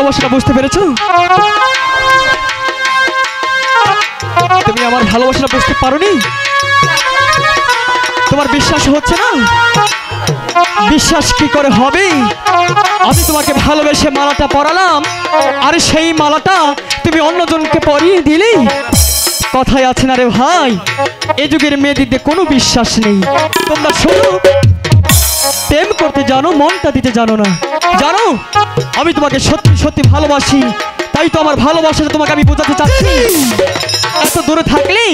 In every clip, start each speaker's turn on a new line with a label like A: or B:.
A: ভালোবাসাটা বুঝতে পেরেছো? তুমি আমার ভালোবাসাটা বুঝতে পারোনি? তোমার বিশ্বাস হচ্ছে না? বিশ্বাস কি করে হবে? আমি তোমাকে ভালোবেসে মালাটা পরালাম, আর সেই মালাটা তুমি অন্যজনকে পরিয়ে দিলে। কথায় আছে না রে ভাই, এ যুগের মেয়েদের কোনো বিশ্বাস নেই। তোমরা শুনো, প্রেম করতে জানো, মনটা দিতে জানো না। জানো আমি তোমাকে সত্যি সত্যি ভালোবাসি, তাই তো আমার ভালোবাসাটা তোমাকে আমি বোঝাতে চাচ্ছি। এত দূরে থাকলে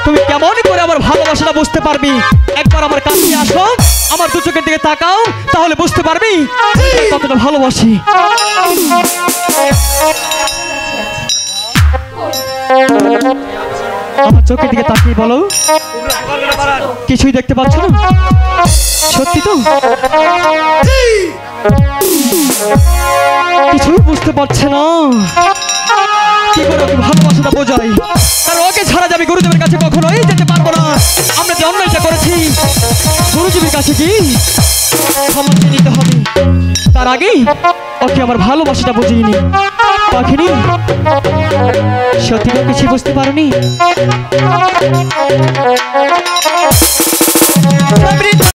A: তুমি কেমন করে আমার ভালোবাসাটা বুঝতে পারবি? একবার আমার কাছে আসো, আমার দু চোখের দিকে তাকাও, তাহলে বুঝতে পারবি কতটা ভালোবাসি। আমার চোখের দিকে তাকিয়ে বলো, কিছুই দেখতে পাচ্ছ না? সত্যি তো? কিছুই বুঝতে পারছে না? কি করে ওকে ভালোবাসাটা বোঝাই? কারণ ওকে ছাড়া যাবে গুরুদেবের কাছে কখনোই যেতে পারবো না। আমরা যে অন্যায়টা করেছি, গুরুদেবের কাছে কি ক্ষমা চেয়ে নিতে হবে। তার আগেই ওকে আমার ভালোবাসাটা বুঝিয়ে নি। পাখিনি, সত্যি তো কিছু বুঝতে পারোনি?